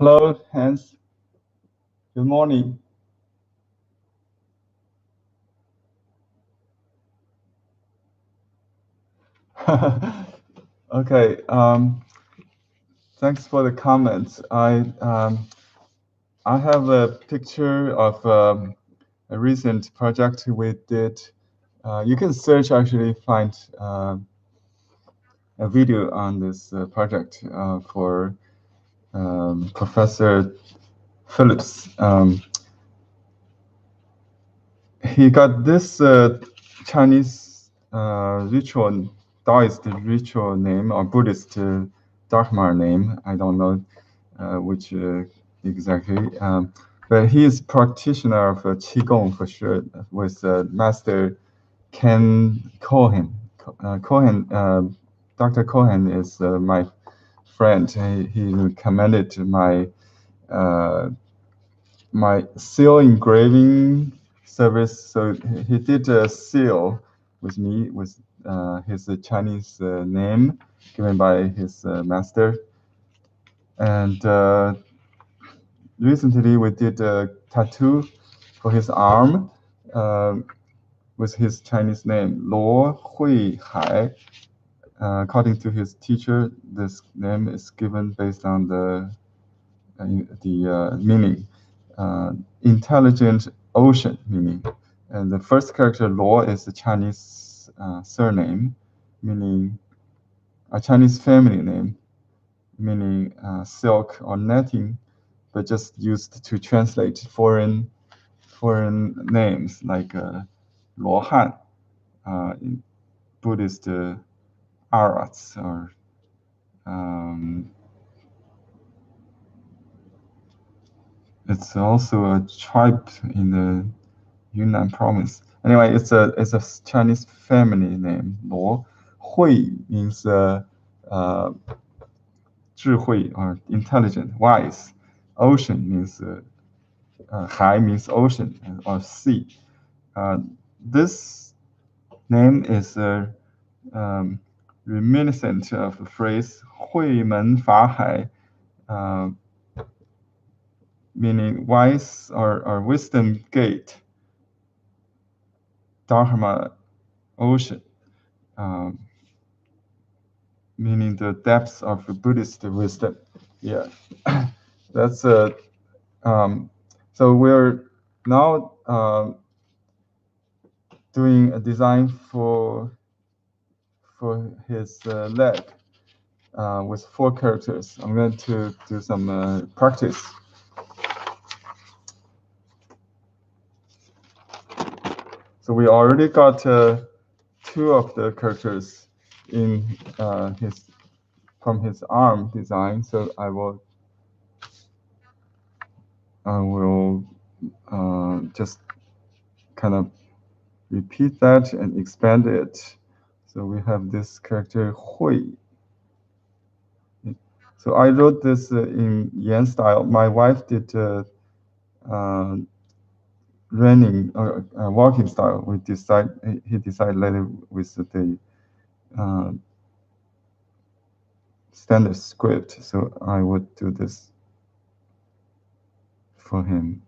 Hello, Hans. Good morning. Okay. Thanks for the comments. I have a picture of a recent project we did. You can search actually find a video on this project for Professor Phillips. He got this Chinese ritual, Taoist ritual name or Buddhist Dharma name. I don't know which exactly. But he is practitioner of Qigong for sure, with Master Ken Cohen. Dr. Cohen is my friend. He recommended uh, my seal engraving service. So he did a seal with me with his Chinese name given by his master. And recently we did a tattoo for his arm with his Chinese name, Luo Hui Hai. According to his teacher, this name is given based on the meaning, intelligent ocean meaning. And the first character, Luo, is the Chinese surname, meaning a Chinese family name, meaning silk or netting, but just used to translate foreign names like Luo Han in Buddhist arats or it's also a tribe in the Yunnan province. Anyway, it's a Chinese family name. Luo Hui means 智慧 or intelligent, wise. Ocean means Hai means ocean or sea. This name is reminiscent of the phrase 慧门法海, meaning wise or wisdom gate, Dharma ocean, meaning the depths of Buddhist wisdom. Yeah, that's a. So we're now doing a design for his leg with 4 characters. I'm going to do some practice. So we already got 2 of the characters in from his arm design. So I will just kind of repeat that and expand it. So we have this character Hui. So I wrote this in Yan style. My wife did running or walking style. He decided later with the standard script. So I would do this for him.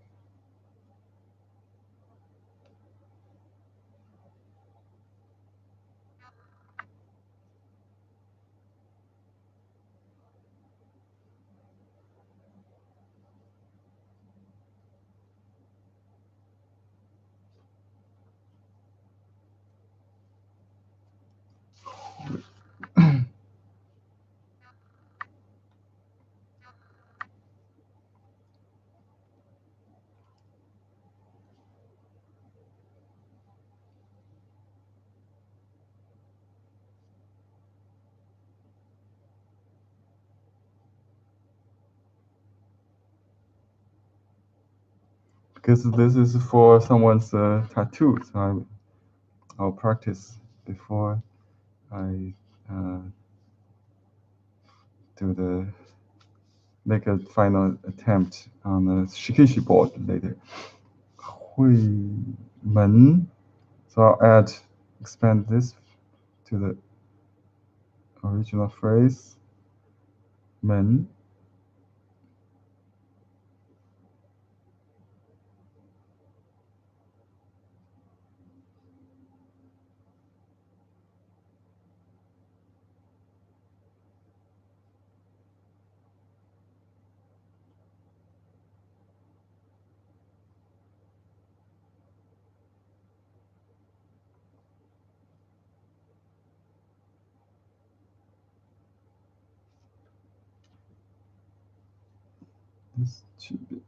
Because this is for someone's tattoo, so I'll practice before I make a final attempt on the shikishi board later. 会门, so I'll expand this to the original phrase. 门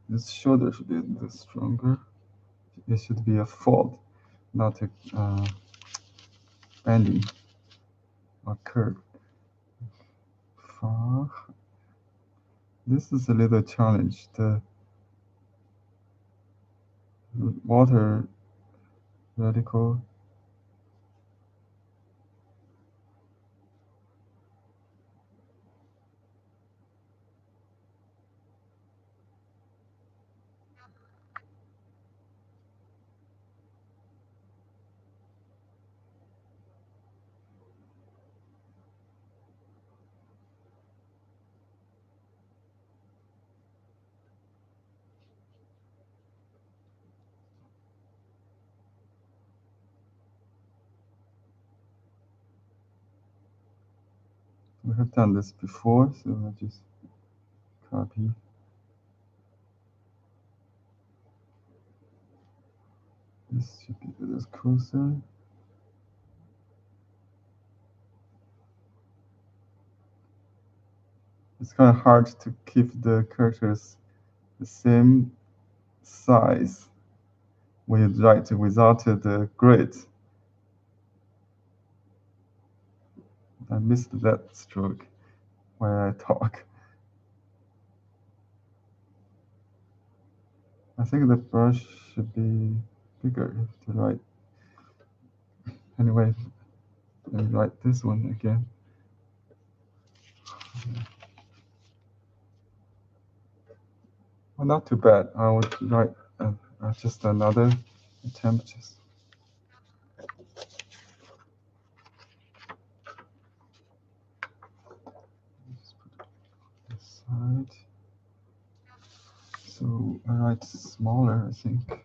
This shoulder should be a little stronger. It should be a fold, not a bending or curve. Fa. This is a little challenge. The water radical. We have done this before, so I'll just copy. This should be a little closer. It's kind of hard to keep the characters the same size when you write without the grid. I missed that stroke when I talk. I think the brush should be bigger to write. Anyway, let me write this one again. Well, not too bad. I would write just another attempt. Just put it this side. So I write smaller, I think.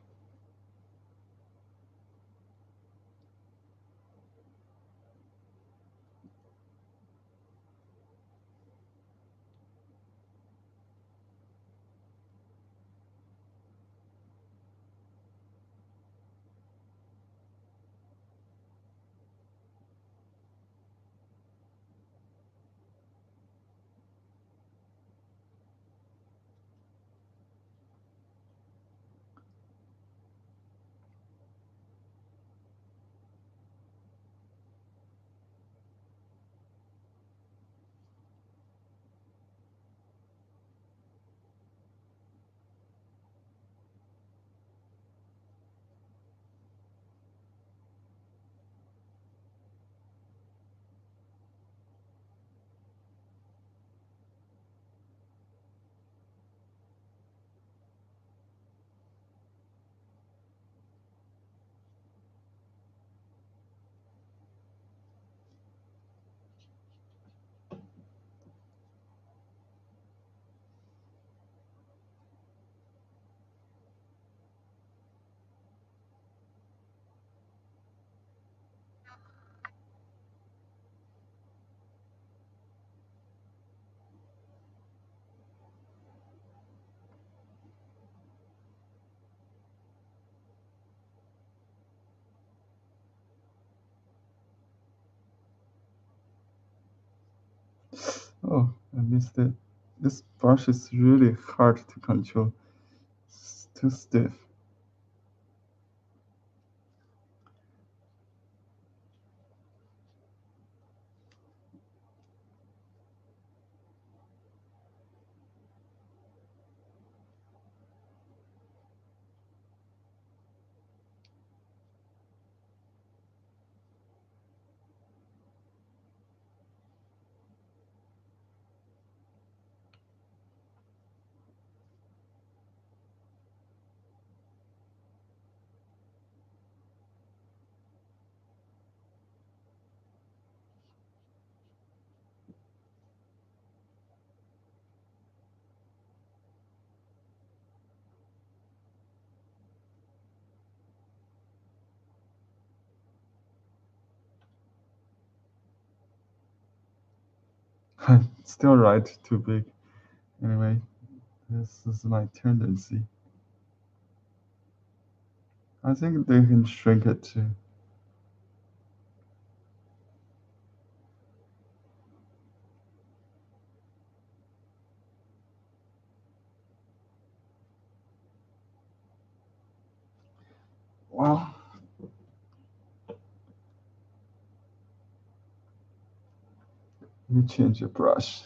Oh, I missed it. This brush is really hard to control. It's too stiff. I still write too big. Anyway, this is my tendency. I think they can shrink it too. Let me change the brush.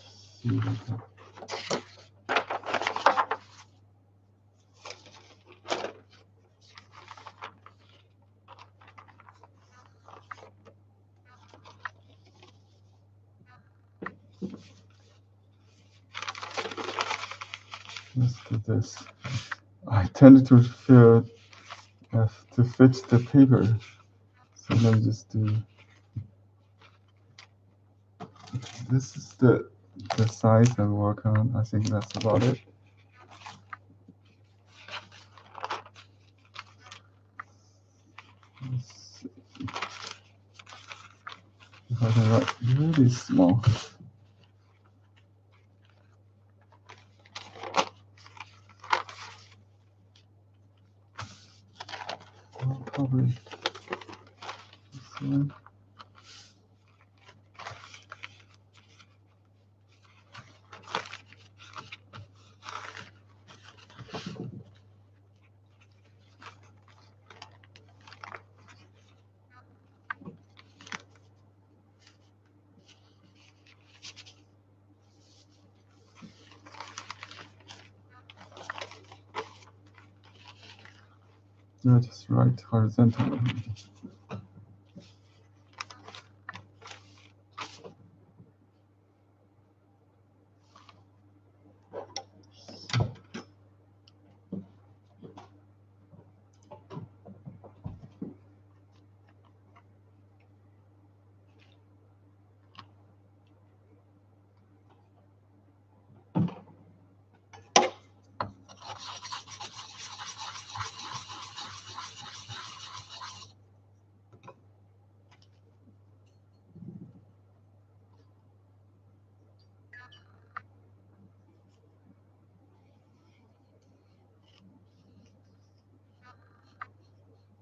Let's do this. I tend to feel to fit the paper, so let me just do. This is the size I work on. I think that's about it. Let's see if I can write really small. Probably this one. No, just write horizontally.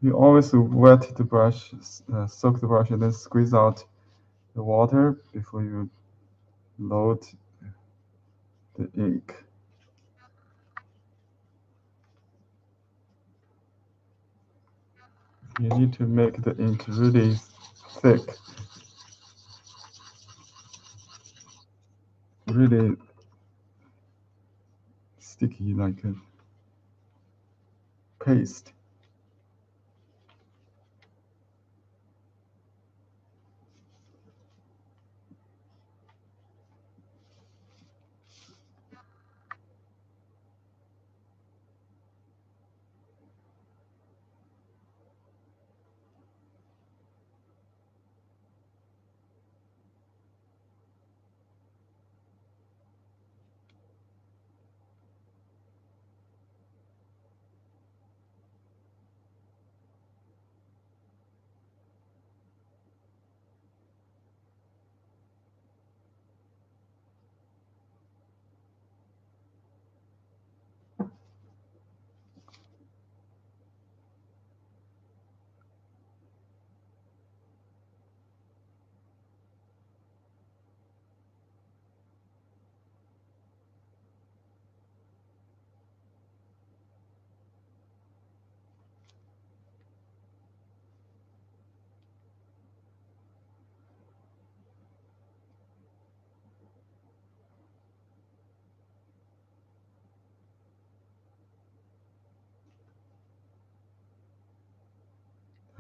You always wet the brush, soak the brush, and then squeeze out the water before you load the ink. You need to make the ink really thick, really sticky, like a paste.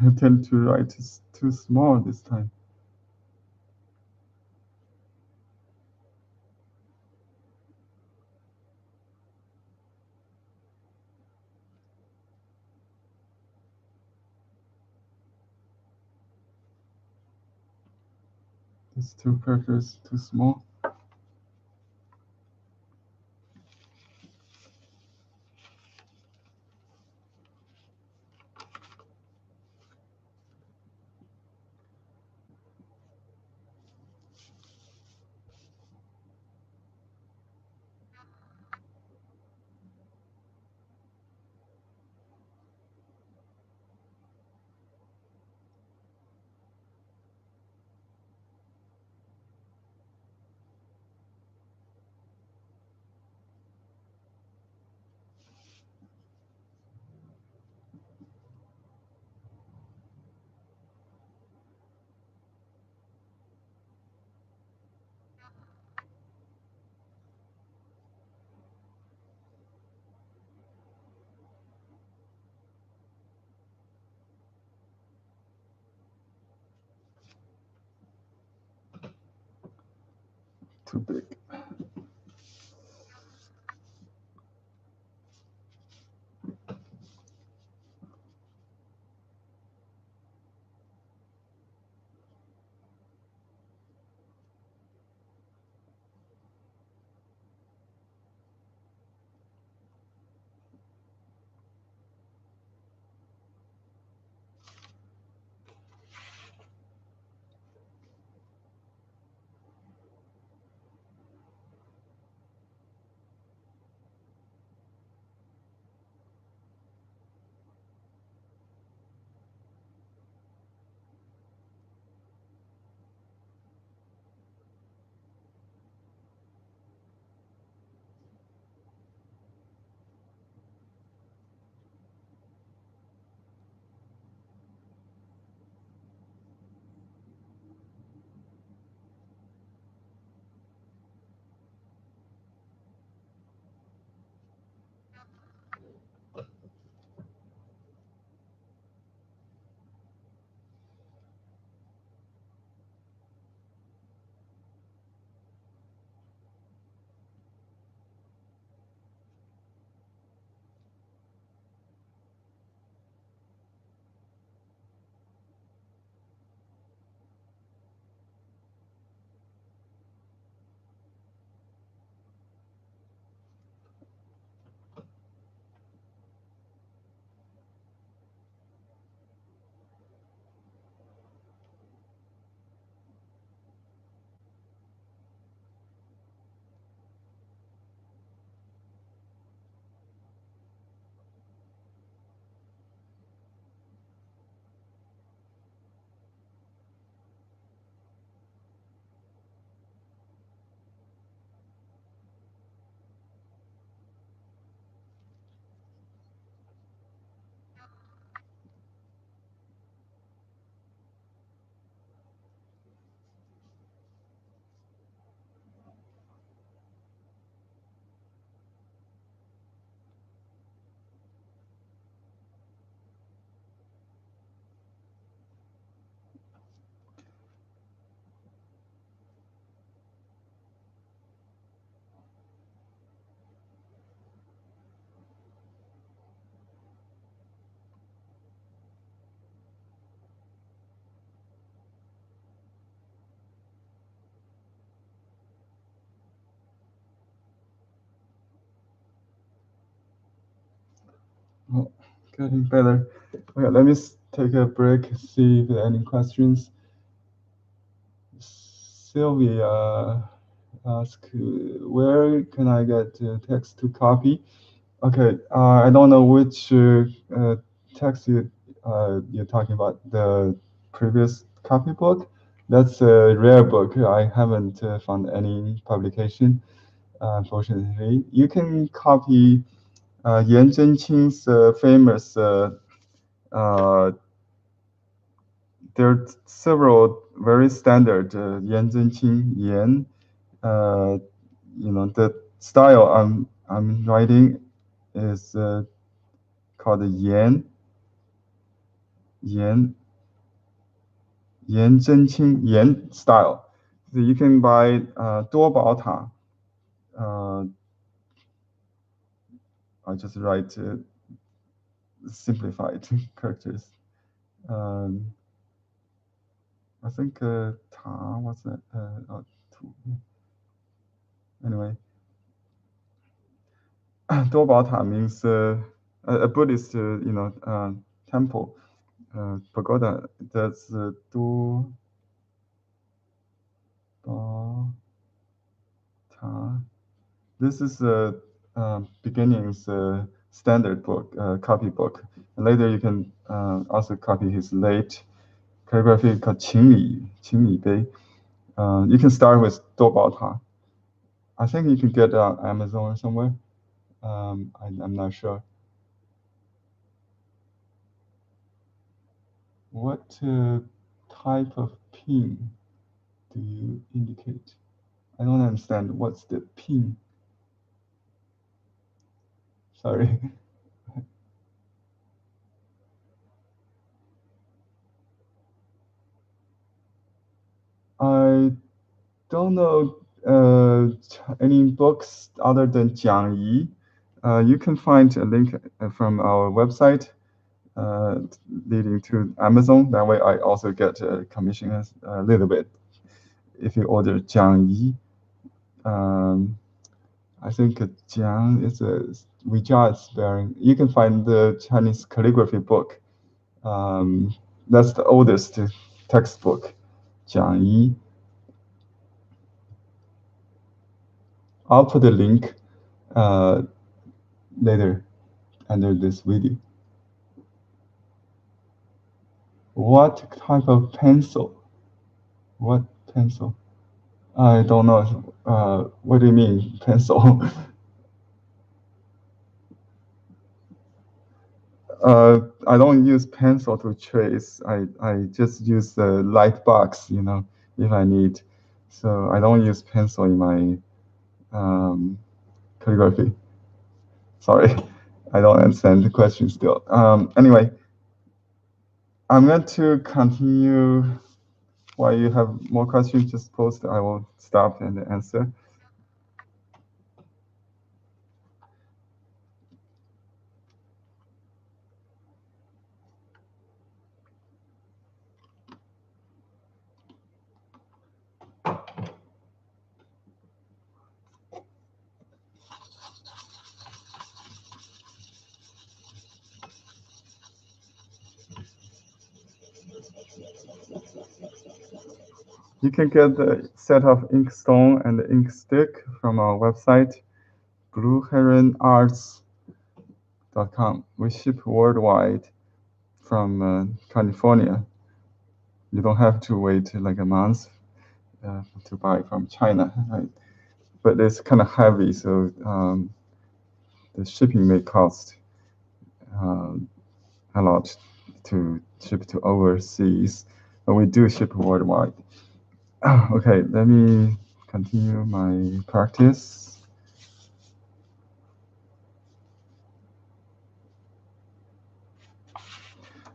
I tend to write too small this time. These two characters too small. too big. Oh, getting better. Okay, let me take a break, see if there are any questions. Sylvia asked, where can I get text to copy? Okay, I don't know which text you're talking about. The previous copybook? That's a rare book. I haven't found any publication, unfortunately. You can copy Yan Zhenqing's famous. There are several very standard Yan Zhenqing Yan. Uh, the style I'm writing is called Yan Yan Zhenqing Yan style. So you can buy 多宝塔. Uh, I just write simplified characters. I think ta what's that? Anyway, 多宝塔 means a Buddhist, temple, pagoda. That's 多宝塔. This is a beginnings standard book, copy book. And later you can also copy his late calligraphy called 情理碑. You can start with 多宝塔. I think you can get it on Amazon or somewhere. I'm not sure. What type of pin do you indicate? I don't understand. What's the pin? Sorry. I don't know any books other than Jiang Yi, you can find a link from our website leading to Amazon. That way, I also get a commission a little bit if you order Jiang Yi. I think Jiang is a Weijia spelling. You can find the Chinese calligraphy book. That's the oldest textbook, Jiang Yi. I'll put a link later under this video. What type of pencil? What pencil? I don't know. What do you mean, pencil? I don't use pencil to trace. I just use the light box, if I need. So I don't use pencil in my calligraphy. Sorry, I don't understand the question still. Anyway, I'm going to continue. While you have more questions, just post. I will stop and answer. You can get the set of ink stone and the ink stick from our website, blueheronarts.com. We ship worldwide from California. You don't have to wait like a month to buy from China, right? But it's kind of heavy, so the shipping may cost a lot to ship to overseas, but we do ship worldwide. Okay, let me continue my practice.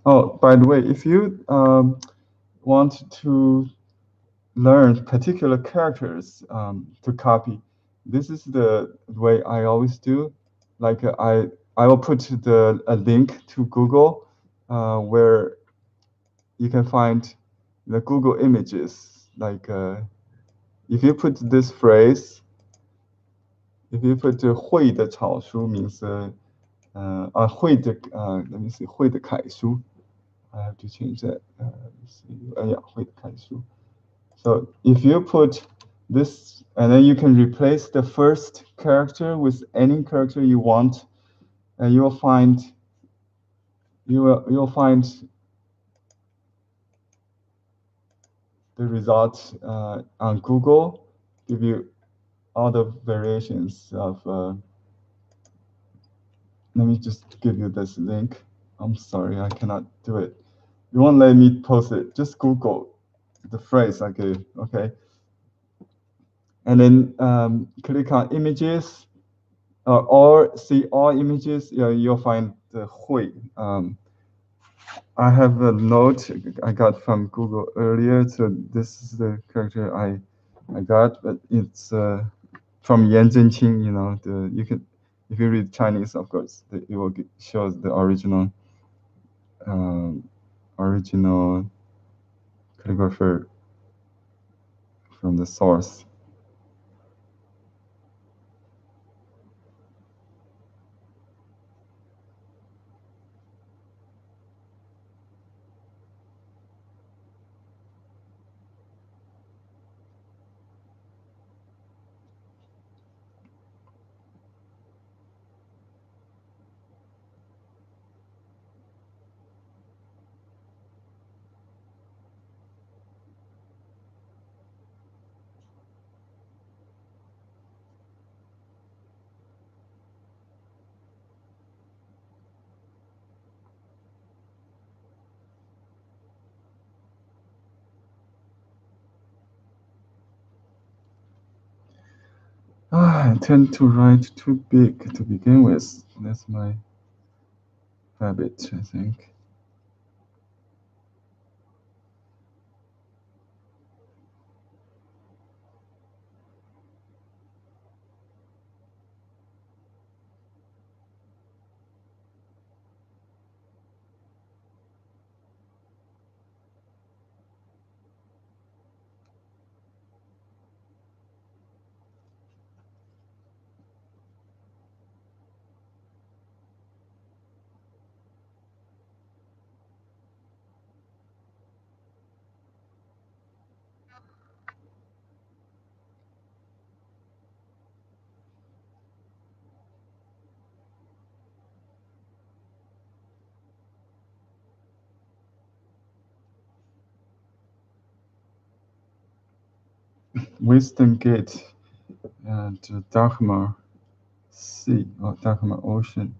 Oh, by the way, if you want to learn particular characters to copy, this is the way I always do. Like I will put a link to Google where you can find the Google images. Like if you put this phrase, if you put 会的草书 means 会的let me see 会的楷书. I have to change that. Let's see. Yeah, 会的楷书. So if you put this, and then you can replace the first character with any character you want, and you will find the results on Google. Give you all the variations of. Let me just give you this link. I'm sorry, I cannot do it. You won't let me post it. Just Google the phrase I gave. Okay. And then click on images, or see all images. You'll find the Hui. I have a note I got from Google earlier. So this is the character I got, but it's from Yan Zhenqing. You can, if you read Chinese, of course, it will show the original calligrapher from the source. I tend to write too big to begin with. That's my habit, I think. Wisdom Gate and Dharma Sea or Dharma Ocean.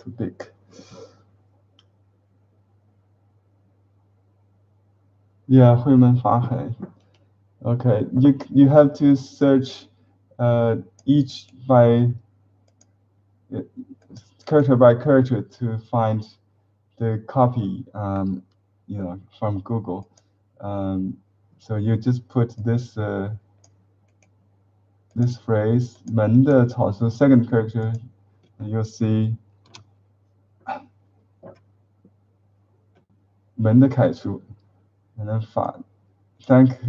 Too big. Yeah, 慧门法海. Okay, you have to search each by character by character to find the copy, from Google. So you just put this this phrase 门的草书 second character, and you'll see 门的楷书, and then thank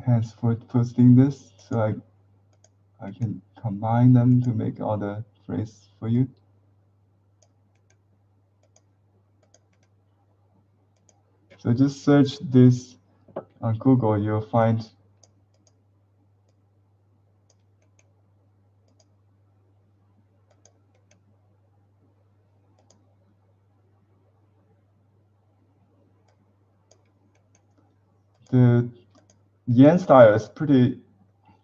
Hans for posting this, so I can combine them to make all the phrase for you. So just search this on Google, you'll find the Yan style is pretty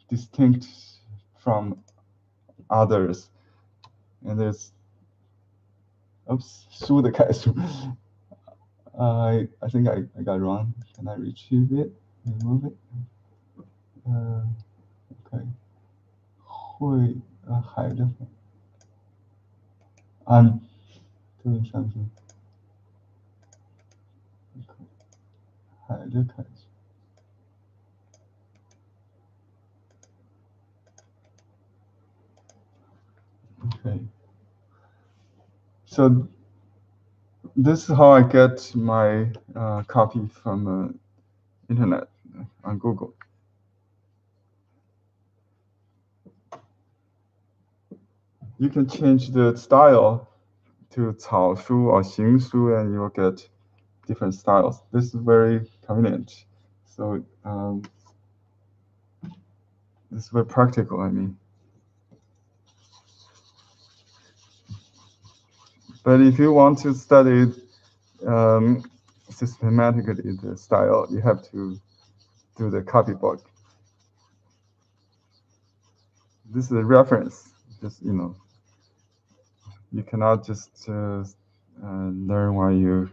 distinct from others, and there's书的楷书. I think I got it wrong. Can I retrieve it? Remove it? Okay. 海的 I'm doing something. 海的楷书. Okay. So this is how I get my copy from internet on Google. You can change the style to 草书 or 行书, and you will get different styles. This is very convenient. So this is very practical, I mean. But if you want to study systematically the style, you have to do the copybook. This is a reference. Just you cannot just learn while you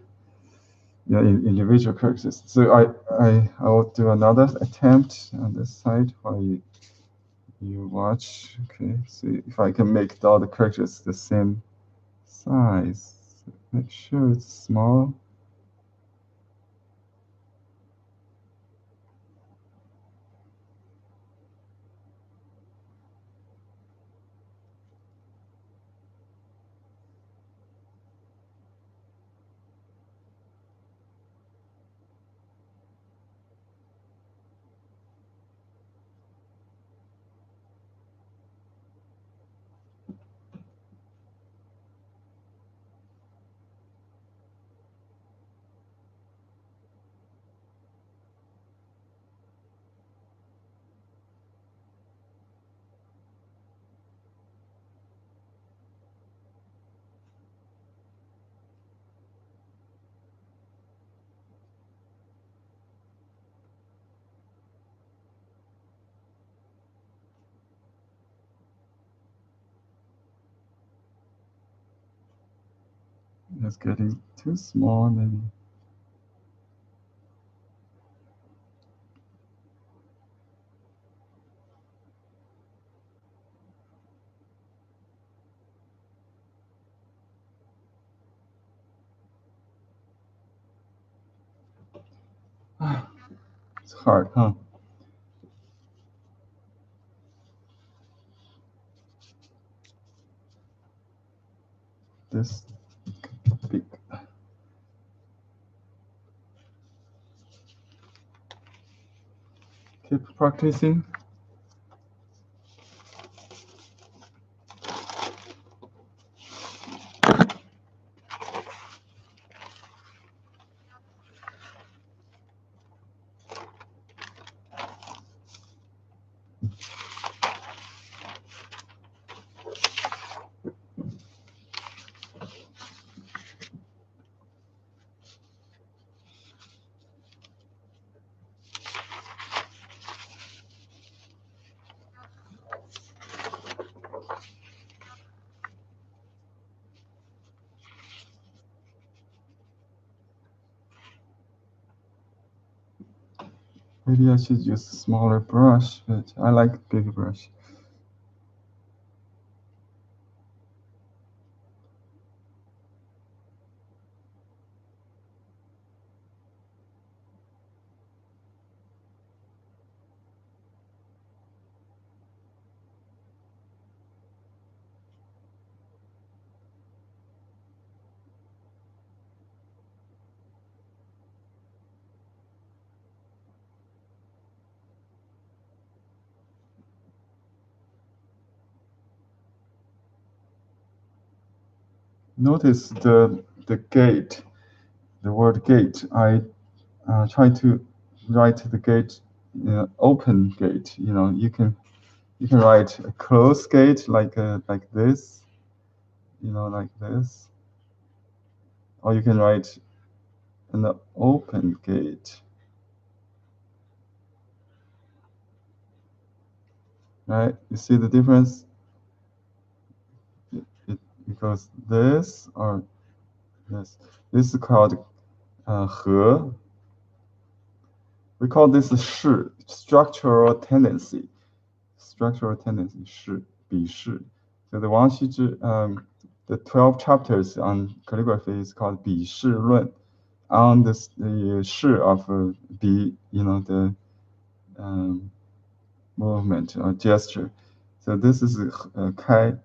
in individual characters. So I will do another attempt on this side while you watch. Okay, see if I can make all the characters the same size. Make sure it's small. It's getting too small, maybe. It's hard, huh? This big. Keep practicing. Maybe I should use a smaller brush, but I like big brush. Notice the gate, the word gate. I try to write the gate, open gate. You can write a closed gate like this, like this, or you can write an open gate. Right? You see the difference? It goes this or this. This is called 和. We call this 式, structural tendency. Structural tendency 式, 笔式. So the Wang Xizhi, the 12 chapters on calligraphy is called 笔式论. On the 式 of 笔, the movement or gesture. So this is 开.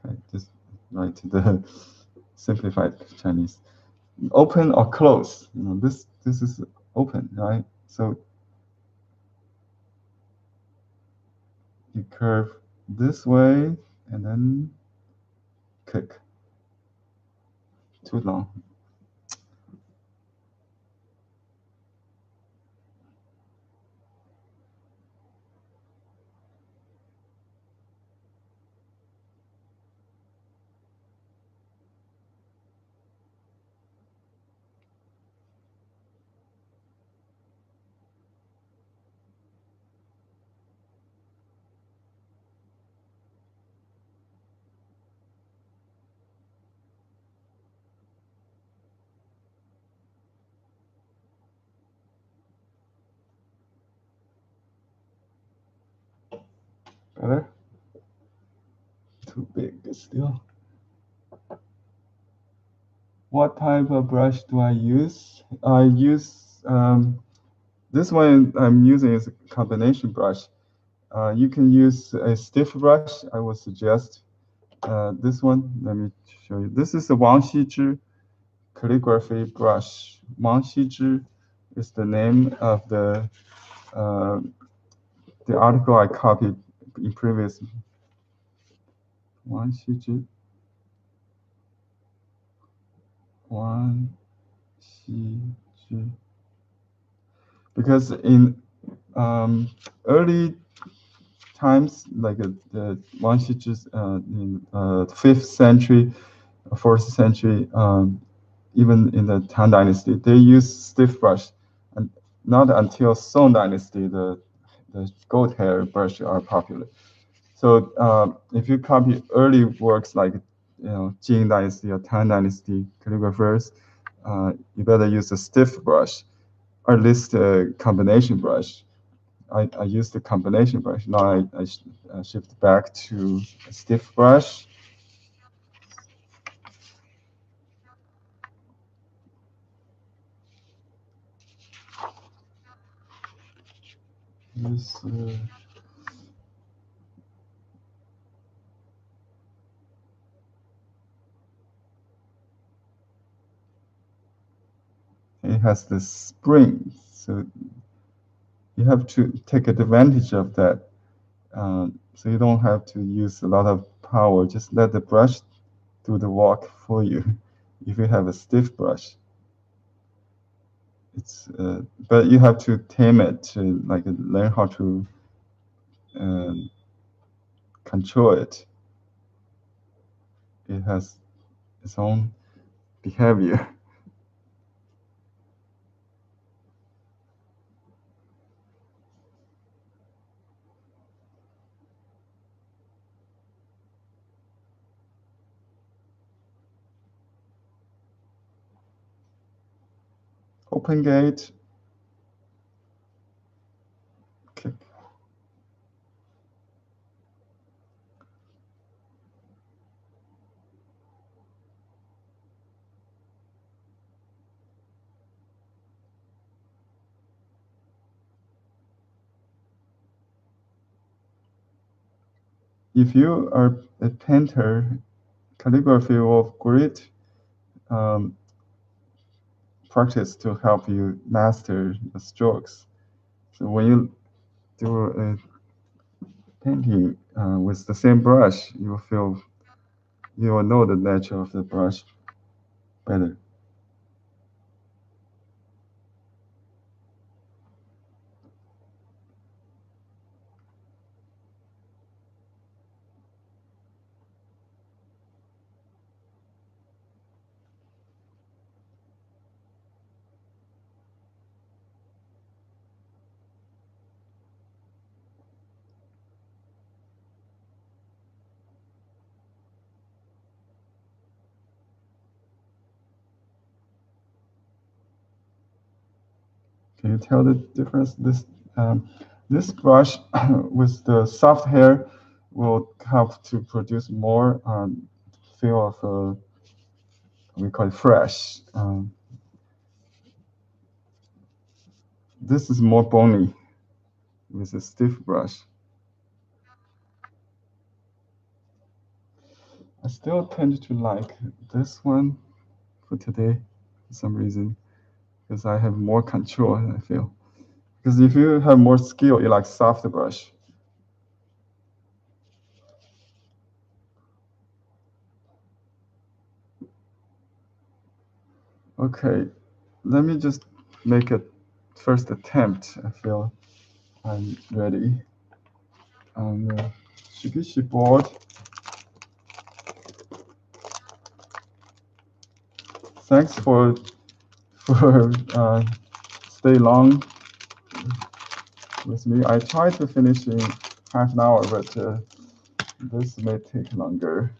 Okay, just write the simplified Chinese. Open or close. This is open, right? So you curve this way and then kick. Too long. Better? Too big still. What type of brush do I use? I use this one I'm using is a combination brush. You can use a stiff brush. I would suggest this one. Let me show you. This is the Wang Xizhi calligraphy brush. Wang Xizhi is the name of the article I copied in previous. Wang Xizhi. Wang Xizhi. Because in early times, like the Wang Xizhi's in 5th century, 4th century, even in the Tang Dynasty, they used stiff brush, and not until Song Dynasty the goat hair brush are popular. So if you copy early works like Jing Dynasty or Tang Dynasty calligraphers, you better use a stiff brush, or at least a combination brush. I used the combination brush. Now I shift back to a stiff brush. This, it has this spring, so you have to take advantage of that. So you don't have to use a lot of power. Just let the brush do the work for you. If you have a stiff brush, It's but you have to tame it to like learn how to uh, control it. It has its own behavior. Open gate. Click. If you are a painter, calligraphy will great um, practice to help you master the strokes. So when you do a painting with the same brush, you will know the nature of the brush better. Can you tell the difference? This brush with the soft hair will help to produce more feel of we call it fresh. This is more bony with a stiff brush. I still tend to like this one for today for some reason because I have more control, I feel. Because if you have more skill, you like soft brush. Okay, let me just make a first attempt. I feel I'm ready. On the Shikishi board. Thanks for stay long with me. I tried to finish in half an hour, but this may take longer.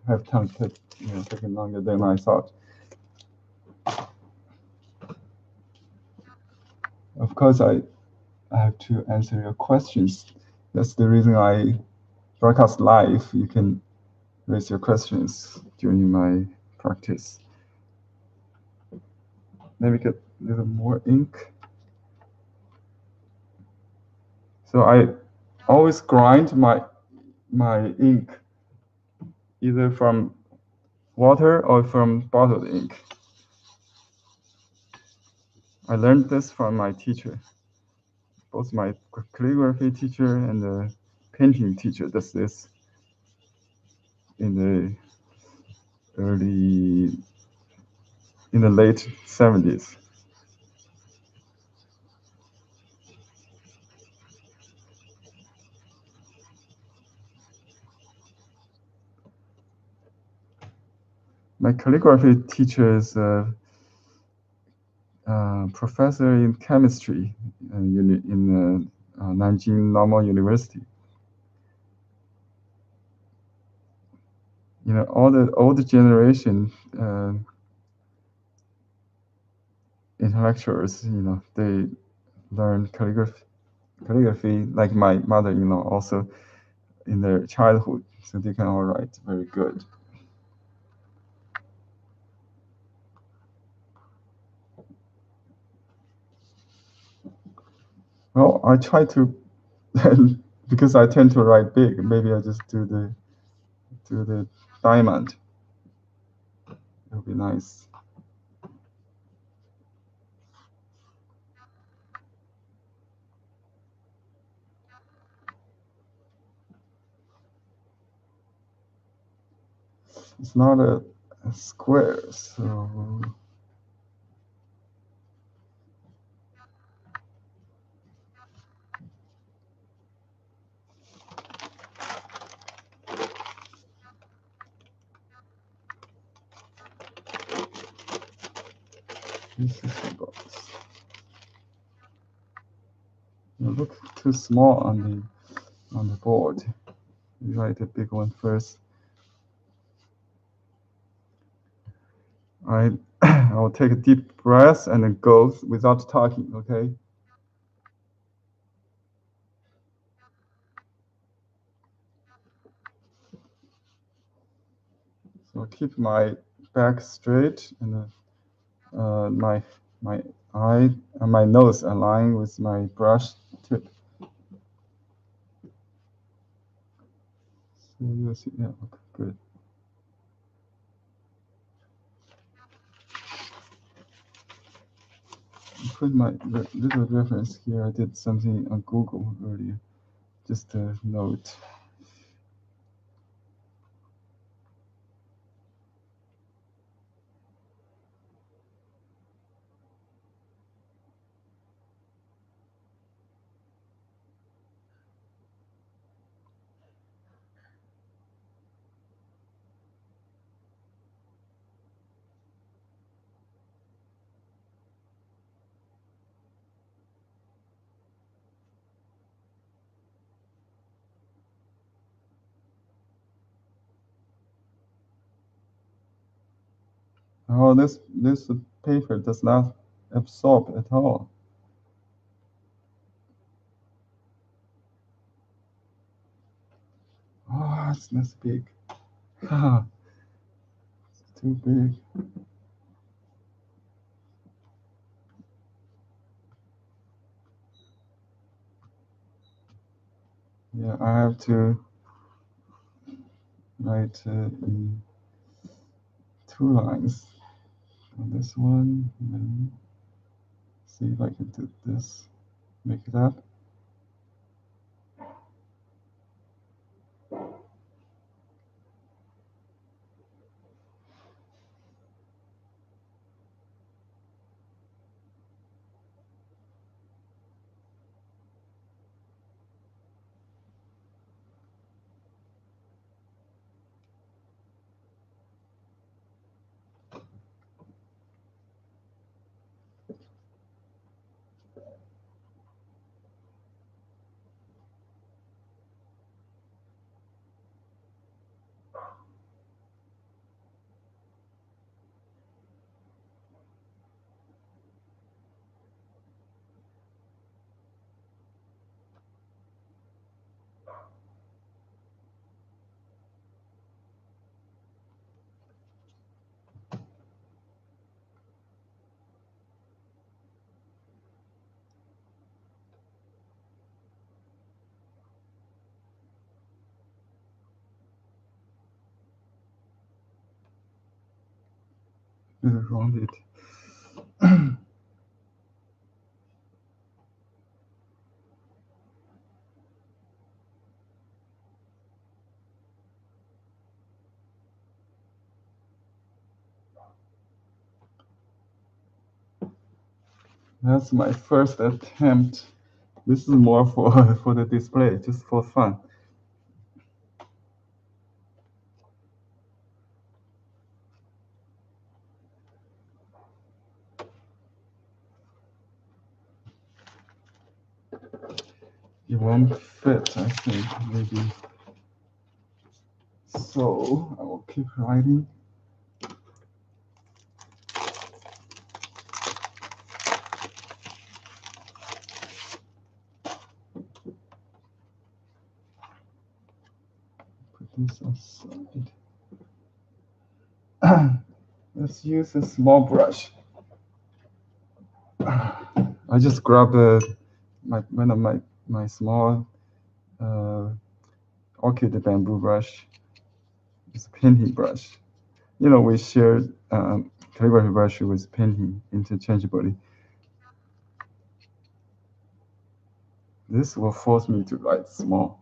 Have time taking longer than I thought. Of course, I have to answer your questions. That's the reason I broadcast live. You can raise your questions during my practice. Let me get a little more ink. So I always grind my ink either from water or from bottled ink. I learned this from my teacher, both my calligraphy teacher and the painting teacher does this in the late 70s. My calligraphy teacher is a professor in chemistry in Nanjing Normal University. You know, all the old generation intellectuals, they learn calligraphy like my mother-in-law also in their childhood, so they can all write very good. Well, I try to because I tend to write big. Maybe I just do the diamond. It would be nice. It's not a square, so This is the box. You look too small on the board. You write a big one first. I will take a deep breath and then go without talking. Okay. So keep my back straight and my eye and my nose aligned with my brush tip. So you see, yeah, okay, good. Put my little reference here. I did something on Google earlier. Just a note. Oh, this paper does not absorb at all. Oh, it's not big. It's too big. Yeah, I have to write in 2 lines on this one. And then see if I can do this. Make it up. Round it. That's my first attempt. This is more for for the display, just for fun. It won't fit, I think, maybe. So I will keep writing. Put this aside. Let's use a small brush. I just grabbed one of my small orchid bamboo brush. It's a painting brush. You know, we shared calligraphy brush with painting interchangeably. This will force me to write small.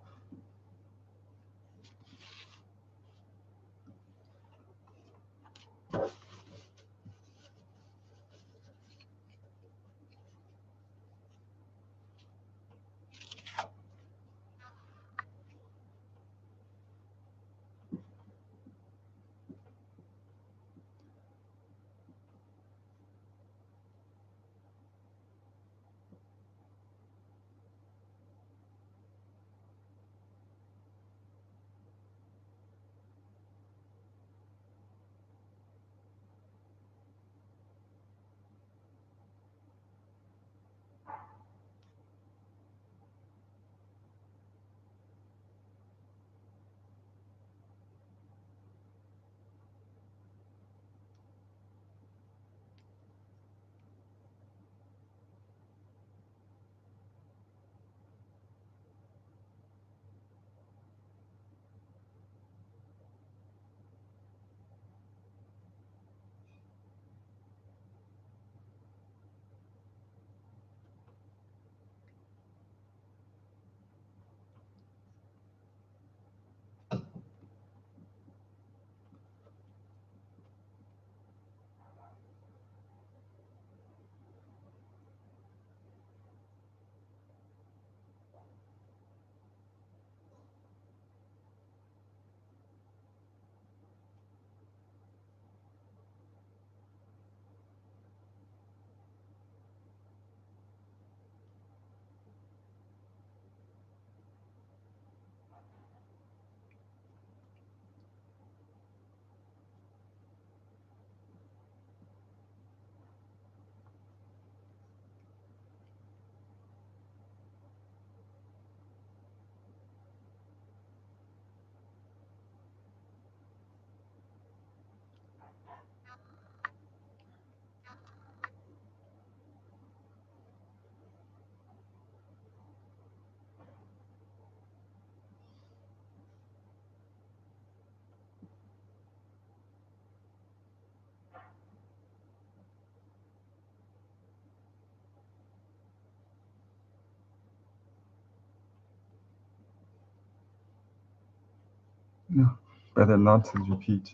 No, better not to repeat.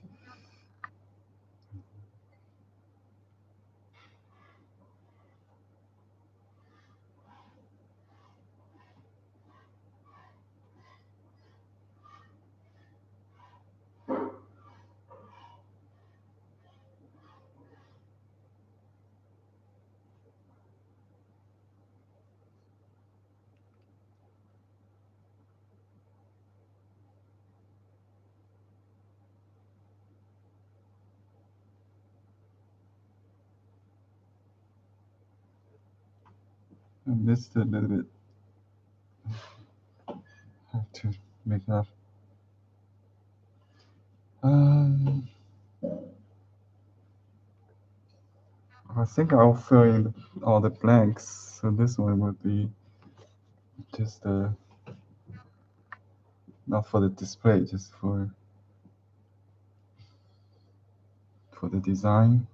I missed a little bit. Have to make up. Um, I think I'll fill in all the blanks. So this one would be just not for the display, just for the design,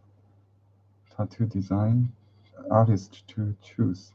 tattoo design, artist to choose.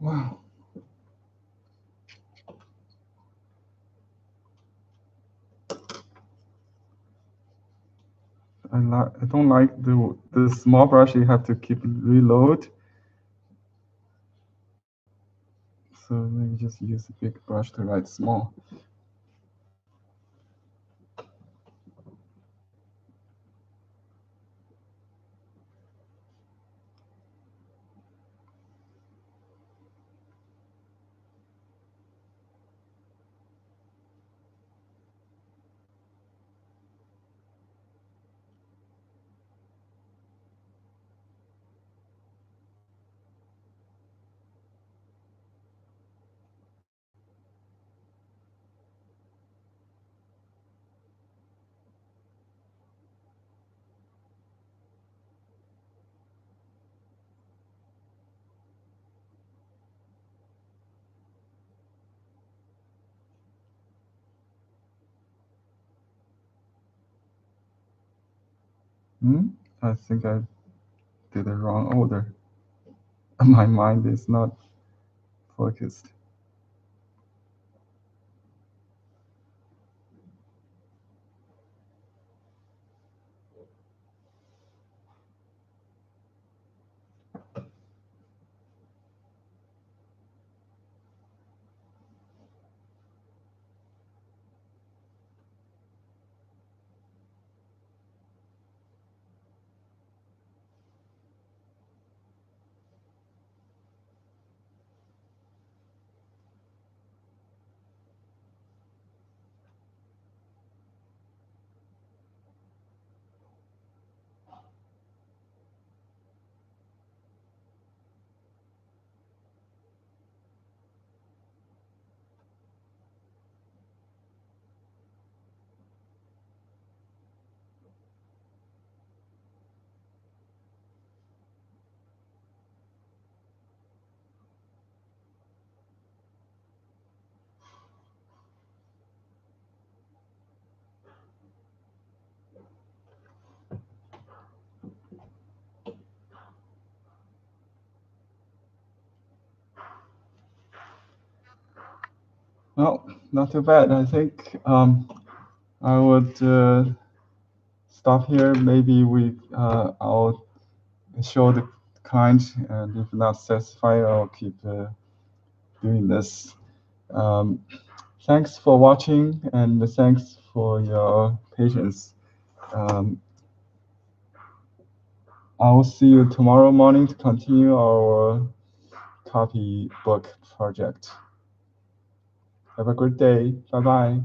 Wow. I don't like the small brush. You have to keep reload. So maybe just use a big brush to write small. Hmm? I think I did the wrong order. My mind is not focused. Well, not too bad. I think I would stop here. Maybe I'll show the kind, and if not satisfied, I'll keep doing this. Um, Thanks for watching, and thanks for your patience. Um, I will see you tomorrow morning to continue our copybook project. Have a good day. Bye bye.